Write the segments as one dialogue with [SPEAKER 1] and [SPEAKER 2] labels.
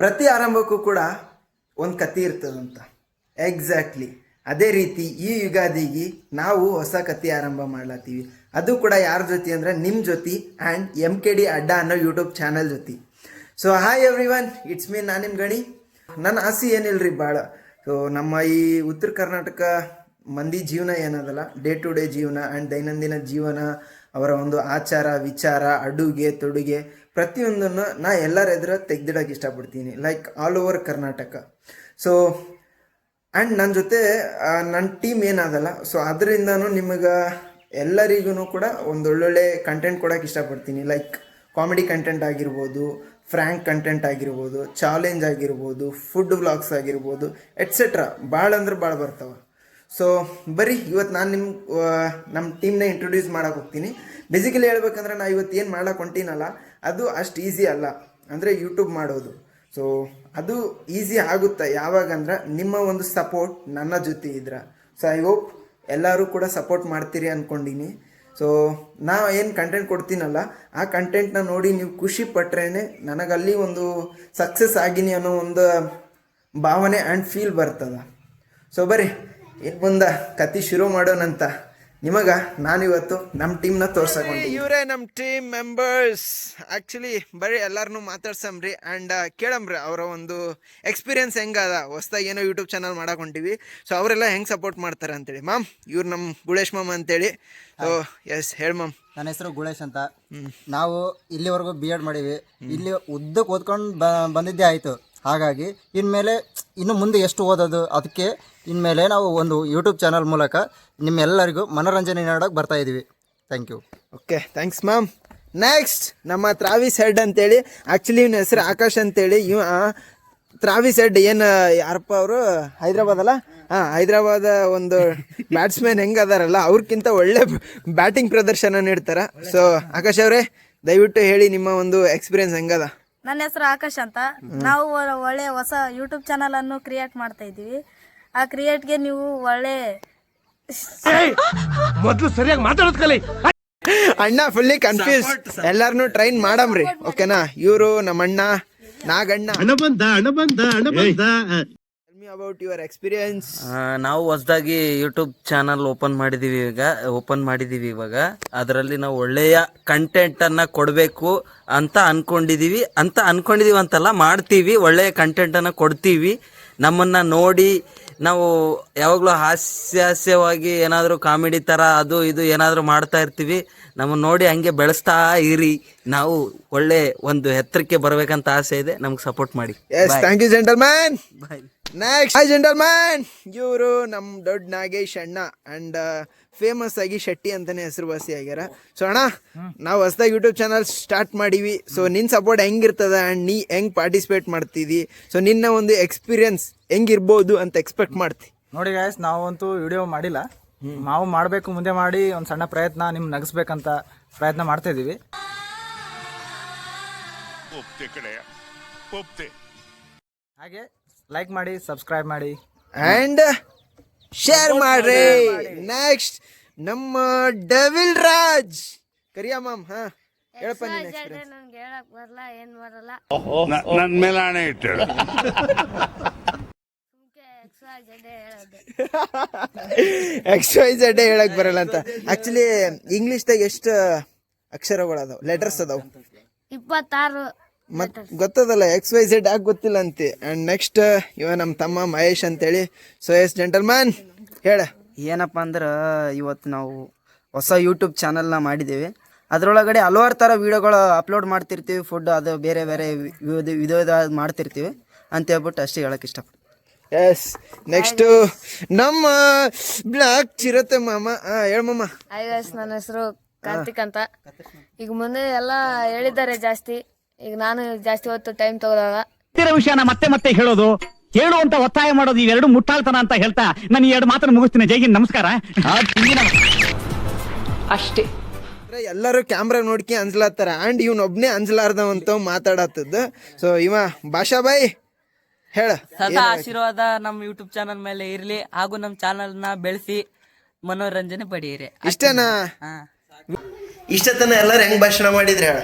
[SPEAKER 1] ಪ್ರತಿ ಆರಂಭಕ್ಕೂ ಕೂಡ ಒಂದು ಕತೆ ಇರ್ತದಂತ. ಎಕ್ಸಾಕ್ಟ್ಲಿ ಅದೇ ರೀತಿ ಈ ಯುಗಾದಿಗೆ ನಾವು ಹೊಸ ಕತೆ ಆರಂಭ ಮಾಡ್ಲತ್ತೀವಿ. ಅದು ಕೂಡ ಯಾರ ಜೊತೆ ಅಂದರೆ ನಿಮ್ಮ ಜೊತೆ ಆ್ಯಂಡ್ MKD ಅಡ್ಡಾ ಅನ್ನೋ ಯೂಟ್ಯೂಬ್ ಚಾನಲ್ ಜೊತೆ. So hi every one, it's me, ನಾನು ನಿಮ್ಮ ಗಣಿ. ನನ್ನ ಆಸೆ ಏನಿಲ್ಲರಿ ಭಾಳ. ಸೊ ನಮ್ಮ ಈ ಉತ್ತರ ಕರ್ನಾಟಕ ಮಂದಿ ಜೀವನ ಏನದಲ್ಲ, ಡೇ ಟು ಡೇ ಜೀವನ ಆ್ಯಂಡ್ ದೈನಂದಿನ ಜೀವನ, ಅವರ ಒಂದು ಆಚಾರ ವಿಚಾರ, ಅಡುಗೆ ತೊಡುಗೆ ಪ್ರತಿಯೊಂದನ್ನು ನಾ ಎಲ್ಲರ ಎದುರು ತೆಗ್ದಿಡೋಕೆ ಇಷ್ಟಪಡ್ತೀನಿ, like all over Karnataka. So and ನನ್ನ ಜೊತೆ ನನ್ನ ಟೀಮ್ ಏನದಲ್ಲ, ಸೊ ಅದರಿಂದನೂ ನಿಮಗೆ ಎಲ್ಲರಿಗೂ ಕೂಡ ಒಂದೊಳ್ಳೊಳ್ಳೆ ಕಂಟೆಂಟ್ ಕೊಡೋಕೆ ಇಷ್ಟಪಡ್ತೀನಿ. ಲೈಕ್ ಕಾಮಿಡಿ ಕಂಟೆಂಟ್ ಆಗಿರ್ಬೋದು, ಫ್ರ್ಯಾಂಕ್ ಕಂಟೆಂಟ್ ಆಗಿರ್ಬೋದು, ಚಾಲೆಂಜ್ ಆಗಿರ್ಬೋದು, ಫುಡ್ ವ್ಲಾಗ್ಸ್ ಆಗಿರ್ಬೋದು, ಎಟ್ಸೆಟ್ರಾ ಭಾಳ ಅಂದ್ರೆ ಭಾಳ ಬರ್ತಾವೆ. ಸೊ ಬರೀ ಇವತ್ತು ನಾನು ನಮ್ಮ ಟೀಮ್ನ ಇಂಟ್ರೊಡ್ಯೂಸ್ ಮಾಡೋಕೆ ಹೋಗ್ತೀನಿ. ಬೇಸಿಕಲಿ ಹೇಳ್ಬೇಕಂದ್ರೆ ನಾ ಇವತ್ತು ಏನು ಮಾಡೋಕೆ ಹೊಂಟೀನಲ್ಲ, ಅದು ಅಷ್ಟು ಈಸಿ ಅಲ್ಲ. ಅಂದರೆ ಯೂಟ್ಯೂಬ್ ಮಾಡೋದು. ಸೊ ಅದು ಈಸಿ ಆಗುತ್ತೆ ಯಾವಾಗಂದ್ರೆ ನಿಮ್ಮ ಒಂದು ಸಪೋರ್ಟ್ ನನ್ನ ಜೊತೆ ಇದ್ರೆ. ಸೊ ಐ ಹೋಪ್ ಎಲ್ಲರೂ ಕೂಡ ಸಪೋರ್ಟ್ ಮಾಡ್ತೀರಿ ಅಂದ್ಕೊಂಡೀನಿ. ಸೊ ನಾ ಏನು ಕಂಟೆಂಟ್ ಕೊಡ್ತೀನಲ್ಲ, ಆ ಕಂಟೆಂಟ್ನ ನೋಡಿ ನೀವು ಖುಷಿ ಪಟ್ರೇ ನನಗಲ್ಲಿ ಒಂದು ಸಕ್ಸಸ್ ಆಗಿನಿ ಅನ್ನೋ ಒಂದು ಭಾವನೆ ಆ್ಯಂಡ್ ಫೀಲ್ ಬರ್ತದೆ. ಸೊ ಬರ್ರಿ ಇನ್ನು ಮುಂದೆ ಕತೆ ಶುರು ಮಾಡೋಣಂತ. ನಿಮಗೆ ನಾನಿವತ್ತು ನಮ್ಮ ಟೀಮ್ನ ತೋರ್ಸಕೊಂಡಿ. ಇವರೇ ನಮ್ಮ ಟೀಮ್ ಮೆಂಬರ್ಸ್. ಆ್ಯಕ್ಚುಲಿ ಬರೀ ಎಲ್ಲರನ್ನೂ ಮಾತಾಡ್ಸಮ್ರಿ ಆ್ಯಂಡ್ ಕೇಳಮ್ರಿ ಅವರ ಒಂದು ಎಕ್ಸ್ಪೀರಿಯನ್ಸ್ ಹೆಂಗದ, ಹೊಸ್ದಾಗಿ ಏನೋ ಯೂಟ್ಯೂಬ್ ಚಾನಲ್ ಮಾಡಕೊಂಡಿವಿ. ಸೊ ಅವರೆಲ್ಲ ಹೆಂಗೆ ಸಪೋರ್ಟ್ ಮಾಡ್ತಾರೆ ಅಂತೇಳಿ. ಮ್ಯಾಮ್, ಇವ್ರು ನಮ್ಮ ಗುಳೇಶ್ ಮಾಮ ಅಂತೇಳಿ. ಸೊ ಎಸ್, ಹೇಳಿ ಮ್ಯಾಮ್.
[SPEAKER 2] ನನ್ನ ಹೆಸರು ಗುಳೇಶ್ ಅಂತ. ನಾವು ಇಲ್ಲಿವರೆಗೂ BEd ಮಾಡೀವಿ. ಇಲ್ಲಿ ಉದ್ದಕ್ಕೆ ಓದ್ಕೊಂಡು ಬಂದಿದ್ದೇ ಆಯಿತು. ಹಾಗಾಗಿ ಇನ್ನು ಮುಂದೆ ಎಷ್ಟು ಓದೋದು, ಅದಕ್ಕೆ ಇನ್ಮೇಲೆ ನಾವು ಒಂದು ಯೂಟ್ಯೂಬ್ ಚಾನಲ್ ಮೂಲಕ ನಿಮ್ಮೆಲ್ಲರಿಗೂ ಮನೋರಂಜನೆ ನೀಡೋಕೆ ಬರ್ತಾ ಇದ್ದೀವಿ. Thank you.
[SPEAKER 1] Okay, thanks ma'am. Next ನಮ್ಮ ತ್ರಾವಿಸ್ ಹೆಡ್ ಅಂತೇಳಿ. ಆ್ಯಕ್ಚುಲಿ ಇವನ ಹೆಸರು ಆಕಾಶ್ ಅಂತೇಳಿ. ತ್ರಾವಿಸ್ ಹೆಡ್ ಏನು ಯಾರಪ್ಪ ಅವರು, ಹೈದ್ರಾಬಾದ್ ಅಲ್ಲ? ಹಾಂ, ಹೈದ್ರಾಬಾದ ಒಂದು ಬ್ಯಾಟ್ಸ್ಮನ್ ಹೆಂಗೆ ಅದಾರಲ್ಲ, ಅವ್ರಿಗಿಂತ ಒಳ್ಳೆ ಬ್ಯಾಟಿಂಗ್ ಪ್ರದರ್ಶನ ನೀಡ್ತಾರೆ. ಸೊ ಆಕಾಶ್ ಅವರೇ, ದಯವಿಟ್ಟು ಹೇಳಿ ನಿಮ್ಮ ಒಂದು ಎಕ್ಸ್ಪೀರಿಯನ್ಸ್ ಹೆಂಗದ.
[SPEAKER 3] ನನ್ನ ಹೆಸರು ಆಕಾಶ್ ಅಂತ. ನಾವು ಒಳ್ಳೆ ಹೊಸ ಯೂಟ್ಯೂಬ್ ಚಾನಲ್ ಅನ್ನು ಕ್ರಿಯೇಟ್ ಮಾಡ್ತಾ ಇದ್ದೀವಿ. ಆ ಕ್ರಿಯೇಟ್ಗೆ ನೀವು ಒಳ್ಳೆ
[SPEAKER 4] ಮೊದಲು ಸರಿಯಾಗಿ ಮಾತಾಡೋದು ಕಲಿ.
[SPEAKER 1] ಅಣ್ಣ ಫುಲ್ಲಿ ಕನ್ಫ್ಯೂಸ್. ಎಲ್ಲಾರನು ಟ್ರೈನ್ ಮಾಡಮ್ರಿ, ಓಕೆನಾ? ಇವರು ನಮ್ಮ ಅಣ್ಣ ನಾಗಣ್ಣ. About your experience.
[SPEAKER 5] ನಾವು ಹೊಸದಾಗಿ ಯೂಟ್ಯೂಬ್ ಚಾನಲ್ ಓಪನ್ ಮಾಡಿದೀವಿ ಇವಾಗ. ಅದರಲ್ಲಿ ನಾವು ಒಳ್ಳೆಯ ಕಂಟೆಂಟ್ ಅನ್ನ ಕೊಡಬೇಕು ಅಂತ ಅನ್ಕೊಂಡಿದೀವಿ ಅಂತಲ್ಲ, ಮಾಡ್ತೀವಿ. ಒಳ್ಳೆಯ ಕಂಟೆಂಟ್ ಅನ್ನ ಕೊಡ್ತೀವಿ. ನಮ್ಮನ್ನ ನೋಡಿ ನಾವು ಯಾವಾಗಲೂ ಹಾಸ್ಯವಾಗಿ ಏನಾದರೂ ಕಾಮಿಡಿ ಥರ ಅದು ಇದು ಏನಾದರೂ ಮಾಡ್ತಾ ಇರ್ತೀವಿ. ನಮ್ಮನ್ನ ನೋಡಿ ಹಂಗೆ ಬೆಳೆಸ್ತಾ ಇರಿ. ನಾವು ಒಳ್ಳೆ ಒಂದು ಎತ್ತರಕ್ಕೆ ಬರಬೇಕಂತ ಆಸೆ ಇದೆ. ನಮ್ಗೆ ಸಪೋರ್ಟ್ ಮಾಡಿ.
[SPEAKER 1] Yes, thank you gentleman. Next hi gentleman. ಇವರು ನಮ್ಮ ದೊಡ್ಡ ನಾಗೇಶ್ ಅಣ್ಣ ಆ್ಯಂಡ್ ಫೇಮಸ್ ಆಗಿ ಶೆಟ್ಟಿ ಅಂತಾನೆ ಹೆಸರುವಾಸಿ ಆಗ್ಯಾರ. ಸೊ ಅಣ್ಣ, ನಾವು ಹೊಸದಾಗಿ ಯೂಟ್ಯೂಬ್ ಚಾನಲ್ ಸ್ಟಾರ್ಟ್ ಮಾಡೀವಿ. ಸೊ ನಿನ್ನ ಸಪೋರ್ಟ್ ಹೆಂಗಿರ್ತದ ಆ್ಯಂಡ್ ನೀ ಹೆಂಗೆ ಪಾರ್ಟಿಸಿಪೇಟ್ ಮಾಡ್ತಿದ್ದಿ, ಸೊ ನಿನ್ನ ಒಂದು ಎಕ್ಸ್ಪೀರಿಯನ್ಸ್ ಹೆಂಗಿರ್ಬೋದು ಅಂತ ಎಕ್ಸ್ಪೆಕ್ಟ್ ಮಾಡ್ತಿ.
[SPEAKER 6] ನೋಡಿ ಗಾಯ್ಸ್, ನಾವಂತೂ ವಿಡಿಯೋ ಮಾಡಿಲ್ಲ. ನಾವು ಮಾಡಬೇಕು, ಮುಂದೆ ಮಾಡಿ ಒಂದು ಸಣ್ಣ ಪ್ರಯತ್ನ ನಿಮ್ಗೆ ನಗಿಸ್ಬೇಕಂತ ಪ್ರಯತ್ನ ಮಾಡ್ತಾ ಇದ್ದೀವಿ. ಹಾಗೆ ಲೈಕ್ ಮಾಡಿ, ಸಬ್ಸ್ಕ್ರೈಬ್ ಮಾಡಿ
[SPEAKER 1] ಆ್ಯಂಡ್ ಶೇರ್ ಮಾಡ್ರಿ. ನೆಕ್ಸ್ಟ್ ನಮ್ಮ ಡೆವಿಲ್ ರಾಜ್. ಕರಿಯಾ ಮ್ಯಾಮ್. ಹಾಂ, ಹೇಳಪ್ಪ ನೀನು ಎಕ್ಸ್ಪೀರಿಯನ್ಸ್.
[SPEAKER 3] ನಂಗೆ ಹೇಳಕ್ ಬರಲ್ಲ, ಏನು ಬರಲ್ಲ.
[SPEAKER 4] ನನ್ನ ಮೇಲೆ ಆಣೆ ಇಟ್ಟಳು.
[SPEAKER 1] XYZ ಹೇಳಕ್ ಬರಲ್ಲ ಅಂತ. ಆಕ್ಚುಲಿ ಇಂಗ್ಲಿಷ್ದಾಗ ಎಷ್ಟು ಅಕ್ಷರಗಳು ಅದಾವ, ಲೆಟರ್ಸ್ ಅದಾವ?
[SPEAKER 3] 26.
[SPEAKER 1] ಮತ್ ಗೊತ್ತದಲ್ಲ, XYZ ಯಾಕೆ ಗೊತ್ತಿಲ್ಲ ಅಂತೆ. ಅಂಡ್ ನೆಕ್ಸ್ಟ್ ಇವ ನಮ್ಮ ತಮ್ಮ ಮಹೇಶ್ ಅಂತೇಳಿ. ಸೊ ಎಸ್ ಜೆಂಟಲ್ಮ್ಯಾನ್, ಹೇಳ.
[SPEAKER 7] ಏನಪ್ಪ ಅಂದ್ರೆ ಇವತ್ತು ನಾವು ಹೊಸ ಯೂಟ್ಯೂಬ್ ಚಾನಲ್ನ ಮಾಡಿದ್ದೇವೆ. ಅದರೊಳಗಡೆ ಹಲವಾರು ಥರ ವೀಡಿಯೋಗಳು ಅಪ್ಲೋಡ್ ಮಾಡ್ತಿರ್ತೀವಿ. ಫುಡ್ ಅದು ಬೇರೆ ಬೇರೆ ವಿಧ ಮಾಡ್ತಿರ್ತೀವಿ ಅಂತ ಹೇಳ್ಬಿಟ್ಟು ಅಷ್ಟೇ ಹೇಳಕ್ಕೆ ಇಷ್ಟಪಡ್ತೀನಿ.
[SPEAKER 1] ಎಸ್, ನೆಕ್ಸ್ಟು ನಮ್ಮ ಬ್ಲಾಕ್ ಚಿರತೆ ಮಾಮ. ಹೇಳ ಮಾಮ.
[SPEAKER 3] ಹಾಯ್ ಗೈಸ್, ನನ್ನ ಹೆಸರು ಕಾರ್ತಿಕ್ ಅಂತ. ಈಗ ಮುಂದೆ ಎಲ್ಲ ಹೇಳಿದ್ದಾರೆ ಜಾಸ್ತಿ. ಈಗ ನಾನು ಜಾಸ್ತಿ ಹೊತ್ತು ಟೈಮ್ ತಗೋದಾಗ
[SPEAKER 8] ವಿಷಯನ ಮತ್ತೆ ಮತ್ತೆ ಹೇಳೋದು, ಹೇಳುವಂತ ಒತ್ತಾಯ ಮಾಡೋದು, ಇವೆರಡು ಮುಟ್ಟಾಳ್ತನ ಅಂತ ಹೇಳ್ತಾ ನಾನು 2 ಮಾತನ್ನು ಮುಗಿಸ್ತೀನಿ. ಜೈ ಹಿಂದ್, ನಮಸ್ಕಾರ.
[SPEAKER 9] ಅಷ್ಟೇ.
[SPEAKER 1] ಎಲ್ಲರೂ ಕ್ಯಾಮ್ರಾ ನೋಡ್ಕಿ ಅಂಜ್ಲಾತ್ತಾರ ಆ್ಯಂಡ್ ಇವನೊಬ್ನೇ ಅಂಜ್ಲಾರ್ದವಂತ ಮಾತಾಡತ್ತದ್ದು. ಸೊ ಇವ ಭಾಷಾ ಬಾಯ್, ಹೇಳ.
[SPEAKER 9] ಸದಾ ಆಶೀರ್ವಾದ ನಮ್ಮ ಯೂಟ್ಯೂಬ್ ಚಾನಲ್ ಮೇಲೆ ಇರ್ಲಿ, ಹಾಗೂ ನಮ್ಮ ಚಾನಲ್ ನ ಬೆಳೆಸಿ ಮನೋರಂಜನೆ ಪಡೆಯಿರಿ.
[SPEAKER 1] ಇಷ್ಟೇನಾ? ಇಷ್ಟತನ ಎಲ್ಲರೂ ಹೆಂಗ್ ಭಾಷಣ ಮಾಡಿದ್ರೆ ಹೇಳ.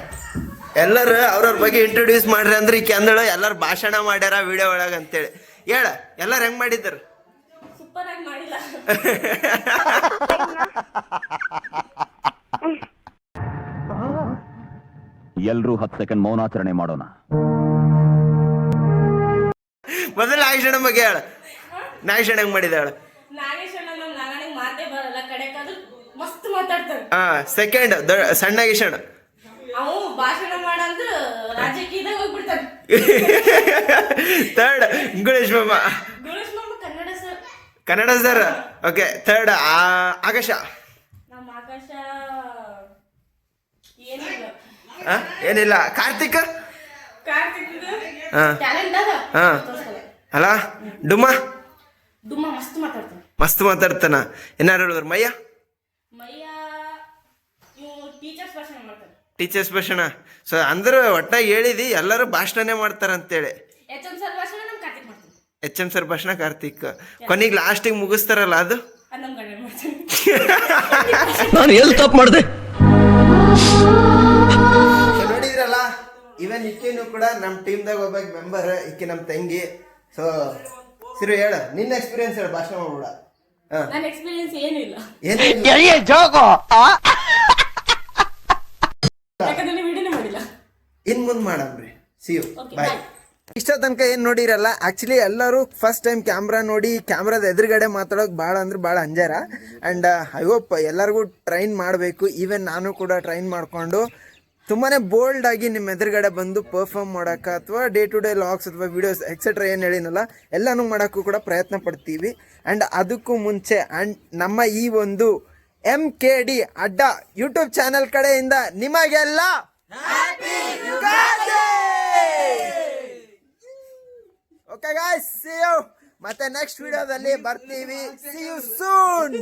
[SPEAKER 1] ಎಲ್ಲರೂ ಅವ್ರವ್ರ ಬಗ್ಗೆ ಇಂಟ್ರೊಡ್ಯೂಸ್ ಮಾಡ್ರಿ ಅಂದ್ರೆ ಈ ಕೆಂದಳು ಎಲ್ಲರೂ ಭಾಷಣ ಮಾಡ್ಯಾರ ವಿಡಿಯೋ ಒಳಗೆ ಅಂತೇಳಿ ಹೇಳ ಎಲ್ಲರೂ ಹೆಂಗ್ ಮಾಡಿದ್ರು?
[SPEAKER 3] ಸೂಪರ್ ಆಗಿ ಮಾಡಿಲ್ಲ.
[SPEAKER 8] ಎಲ್ರೂ 10 ಸೆಕೆಂಡ್ ಮೌನಾಚರಣೆ ಮಾಡೋಣ.
[SPEAKER 1] ಮೊದಲು ನಾಗೇಶಣ್ಣ ಬಗ್ಗೆ ಹೇಳ. ನಾಗೇಶಣ್ಣ ಹೆಂಗ್ ಮಾಡಿದ ಹೇಳ.
[SPEAKER 3] ಮಾತೇ ಬರಲ್ಲ, ಕಡೆಕಾದ್ರೂ ಮಸ್ತ್ ಮಾತಾಡ್ತಾರೆ.
[SPEAKER 1] ಸೆಕೆಂಡ್ ಸಣ್ಣ ನಾಗೇಶಣ್ಣ
[SPEAKER 3] ಅವು ಭಾಷಣ ಮಾಡಂದ್ರೆ ರಾಜಕೀಯದಾಗ ಹೋಗ್ಬಿಡ್ತಾರೆ.
[SPEAKER 1] ಥರ್ಡ್ ಗುಳೇಶ್ ಮಾಮ
[SPEAKER 3] Kannada sir.
[SPEAKER 1] Kannada sir. Okay third Akash.
[SPEAKER 3] ನಮ್ಮ ಆಕಾಶ ಏನಿಲ್ಲ.
[SPEAKER 1] ಏನಿಲ್ಲ. ಕಾರ್ತಿಕ್.
[SPEAKER 3] ಟ್ಯಾಲೆಂಟ್ ಅದ.
[SPEAKER 1] ಅಲ್ಲ ಡುಮ್ಮ
[SPEAKER 3] ಮಸ್ತ್
[SPEAKER 1] ಮಸ್ತ್ ಮಾತಾಡ್ತಾನ. ಏನಾರು ಹೇಳಿದ್ರು ಮಯ್ಯ ಟೀಚರ್ಸ್ ಭಾಷಣ. ಸೊ ಅಂದ್ರೆ ಒಟ್ಟಾಗಿ ಹೇಳಿದಿ ಎಲ್ಲರೂ ಭಾಷಣನೇ ಮಾಡ್ತಾರ ಅಂತೇಳಿ. ಎಚ್ ಎಂ ಸರ್ ಭಾಷಣ ಕಾರ್ತಿಕ್. ಕೊನೆಗೆ ಲಾಸ್ಟಿಗೆ ಮುಗಿಸ್ತಾರಲ್ಲ ಅದು
[SPEAKER 8] ನಾನು ಎಲ್ಲಿ ತಪ್ಪು ಮಾಡಿದೆ?
[SPEAKER 1] ನೋಡಿದ್ರಲ್ಲ, ಇವನ್ ಇಕ್ಕಿನೂ ಕೂಡ ನಮ್ಮ ಟೀಮ್ದಾಗ ಒಬ್ಬ ಮೆಂಬರ್, ಇಕ್ಕಿ ನಮ್ಮ ತಂಗಿ. ಸೊ ಸಿರು ಹೇಳ ನಿನ್ನ ಎಕ್ಸ್ಪೀರಿಯನ್ಸ್ ಹೇಳ, ಭಾಷಣ ಮಾಡ್ಬಿಡ.
[SPEAKER 3] ನನ್ನ ಎಕ್ಸ್ಪೀರಿಯನ್ಸ್ ಏನೂ ಇಲ್ಲ.
[SPEAKER 1] ಇನ್ ಮುಂದೆ ಮಾಡಮ್ರಿ. C you bye. ಇಷ್ಟ ತನಕ ಏನು ನೋಡಿರಲ್ಲ, ಆ್ಯಕ್ಚುಲಿ ಎಲ್ಲರೂ ಫಸ್ಟ್ ಟೈಮ್ ಕ್ಯಾಮ್ರಾ ನೋಡಿ ಕ್ಯಾಮ್ರಾದ ಎದುರುಗಡೆ ಮಾತಾಡೋಕೆ ಭಾಳ ಅಂದ್ರೆ ಭಾಳ ಅಂಜಾರ. ಆ್ಯಂಡ್ ಐ ಹೋಪ್ ಎಲ್ಲರಿಗೂ ಟ್ರೈನ್ ಮಾಡಬೇಕು. ಈವನ್ ನಾನು ಕೂಡ ಟ್ರೈನ್ ಮಾಡಿಕೊಂಡು ತುಂಬಾ ಬೋಲ್ಡಾಗಿ ನಿಮ್ಮ ಎದುರುಗಡೆ ಬಂದು ಪರ್ಫಾರ್ಮ್ ಮಾಡೋಕೆ ಅಥವಾ ಡೇ ಟು ಡೇ ಲಾಗ್ಸ್ ಅಥವಾ ವೀಡಿಯೋಸ್ ಎಕ್ಸೆಟ್ರಾ ಏನು ಹೇಳಿನಲ್ಲ ಎಲ್ಲನೂ ಮಾಡೋಕ್ಕೂ ಕೂಡ ಪ್ರಯತ್ನ ಪಡ್ತೀವಿ. ಆ್ಯಂಡ್ ಅದಕ್ಕೂ ಮುಂಚೆ ಆ್ಯಂಡ್ ನಮ್ಮ ಈ ಒಂದು MKD ಅಡ್ಡ ಯೂಟ್ಯೂಬ್ ಚಾನಲ್ ಕಡೆಯಿಂದ ನಿಮಗೆಲ್ಲ ಓಕೆ ಗಾಯ್ಸ್, ಸಿ ಯು. ಮತ್ತೆ ನೆಕ್ಸ್ಟ್ ವಿಡಿಯೋದಲ್ಲಿ ಬರ್ತೀವಿ. See you soon.